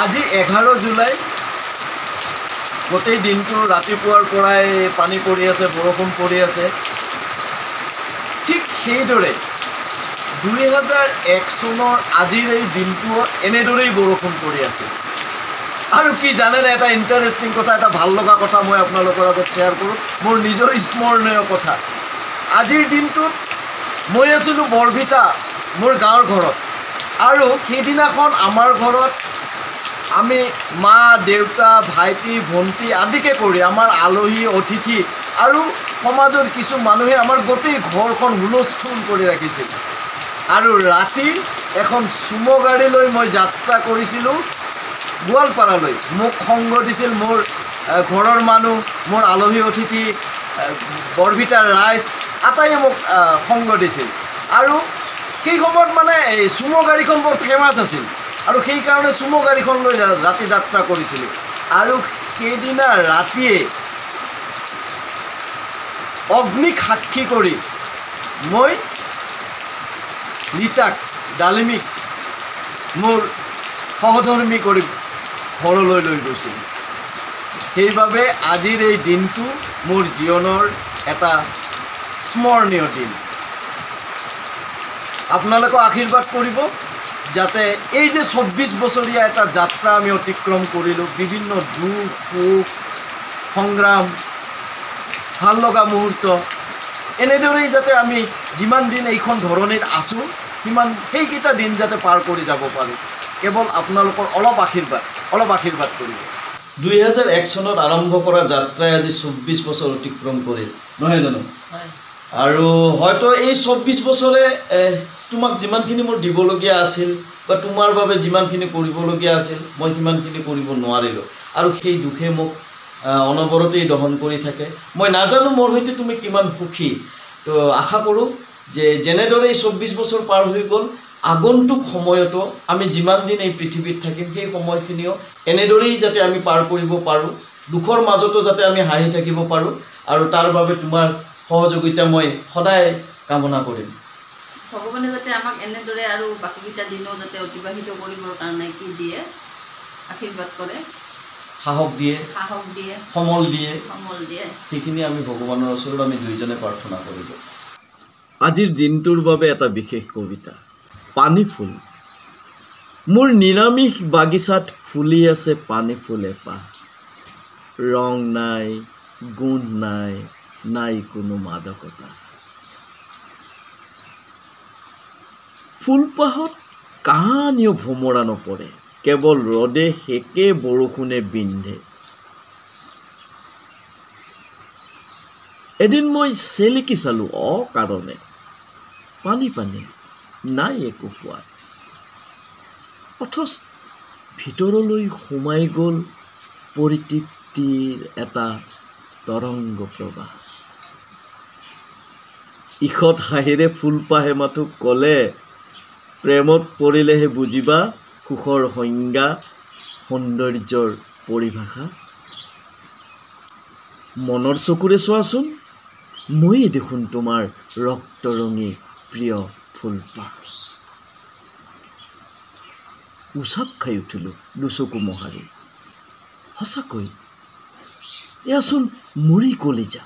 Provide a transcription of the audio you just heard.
আজি 11 জুলাই গোটেই দিনটো ৰাতিপুৱাৰ পৰাই পানী পৰি আছে, বৰষুণ পৰি আছে। ঠিক সেইদৰে 2001 চনৰ আজিৰ এই দিনটো এনেদৰেই বৰষুণ পৰি আছে। আৰু কি জানেনে, এটা ইণ্টাৰেষ্টিং কথা, এটা ভাল লগা কথা মই আপোনালোকৰ আগত শ্বেয়াৰ কৰোঁ, মোৰ নিজৰ স্মৰণীয় কথা। আজিৰ দিনটোত মই আছিলোঁ বৰভিটা, মোৰ গাঁৱৰ ঘৰত। আৰু সেইদিনাখন আমাৰ ঘৰত আমি মা, দেউতা, ভাইটি, ভণ্টি আদিকে কৰি আমাৰ আলহী অতিথি আৰু সমাজৰ কিছু মানুহে আমাৰ গোটেই ঘৰখন হুলস্থুল কৰি ৰাখিছিল। আৰু ৰাতি এখন চুমো গাড়ী লৈ মই যাত্ৰা কৰিছিলোঁ গোৱালপাৰালৈ। মোক সংগ দিছিল মোৰ ঘৰৰ মানুহ, মোৰ আলহী অতিথি, বৰভিটাৰ ৰাইজ আটাইয়ে মোক সংগ দিছিল। আৰু সেই সময়ত মানে এই চুমো গাড়ীখন বৰ ফেমাছ আছিল আৰু সেইকাৰণে চুমো গাড়ীখন লৈ ৰাতি যাত্ৰা কৰিছিলোঁ। আৰু সেইদিনা ৰাতিয়ে অগ্নিক সাক্ষী কৰি মই ৰীতাক, ডালিমিক মোৰ সহধৰ্মী কৰি ঘৰলৈ লৈ গৈছিলোঁ। সেইবাবে আজিৰ এই দিনটো মোৰ জীৱনৰ এটা স্মৰণীয় দিন। আপোনালোকে আশীৰ্বাদ কৰিব যাতে এই যে 24 বছৰীয়া এটা যাত্ৰা আমি অতিক্ৰম কৰিলোঁ, বিভিন্ন দুখ সুখ সংগ্ৰাম, ভাল লগা মুহূৰ্ত, এনেদৰেই যাতে আমি যিমান দিন এইখন ধৰণিত আছোঁ সেইকেইটা দিন যাতে পাৰ কৰি যাব পাৰোঁ। কেৱল আপোনালোকৰ অলপ আশীৰ্বাদ কৰিব। 2001 চনত আৰম্ভ কৰা যাত্ৰাই আজি 24 বছৰ অতিক্ৰম কৰিল, নহয় জানো? আৰু হয়তো এই 24 বছৰে তোমাক যিমানখিনি মোৰ দিবলগীয়া আছিল বা তোমাৰ বাবে যিমানখিনি কৰিবলগীয়া আছিল মই সিমানখিনি কৰিব নোৱাৰিলোঁ। আৰু সেই দুখে মোক অনবৰতেই দহন কৰি থাকে। মই নাজানো মোৰ সৈতে তুমি কিমান সুখী। তো আশা কৰোঁ যে যেনেদৰে এই 24 বছৰ পাৰ হৈ গ'ল, আগন্তুক সময়তো আমি যিমান দিন এই পৃথিৱীত থাকিম সেই সময়খিনিও এনেদৰেই যাতে আমি পাৰ কৰিব পাৰোঁ, দুখৰ মাজতো যাতে আমি হাঁহি থাকিব পাৰোঁ। আৰু তাৰ বাবে তোমাৰ সহযোগিতা মই সদায় কামনা কৰিম। ভগৱানে যাতে আমাক এনেদৰে আৰু বাকীকেইটা দিনো যাতে অতিবাহিত কৰিবৰ কাৰণে কি দিয়ে, আশীৰ্বাদ কৰে, সাহস দিয়ে, সমল দিয়ে, সেইখিনি আমি ভগৱানৰ ওচৰত আমি দুইজনে প্ৰাৰ্থনা কৰিব। আজিৰ দিনটোৰ বাবে এটা বিশেষ কবিতা। পানী ফুল। মোৰ নিৰামিষ বাগিচাত ফুলি আছে পানী ফুল এপাহ। ৰং নাই, গুণ নাই, নাই কোনো মাদকতা। ফুলপাহত কাহানিও ভোমৰা নপৰে, কেৱল ৰদে সেকে বৰষুণে বিন্ধে। এদিন মই চেলেকি চালোঁ অকাৰণে, পানী নাই একো সোৱাদ। অথচ ভিতৰলৈ সোমাই গ'ল পৰিতৃপ্তিৰ এটা তৰংগ প্ৰবাহ। ঈষৎ হাঁহিৰে ফুলপাহে মাথো ক'লে, প্ৰেমত পৰিলেহে বুজিবা সুখৰ সংজ্ঞা, সৌন্দৰ্যৰ পৰিভাষা। মনৰ চকুৰে চোৱাচোন, ময়ে দেখোন তোমাৰ ৰক্তৰঙী প্ৰিয় ফুলপাহ। উচাপ খাই উঠিলোঁ দুচকু মোহাৰি। সঁচাকৈ এয়াচোন মোৰেই কলিজা।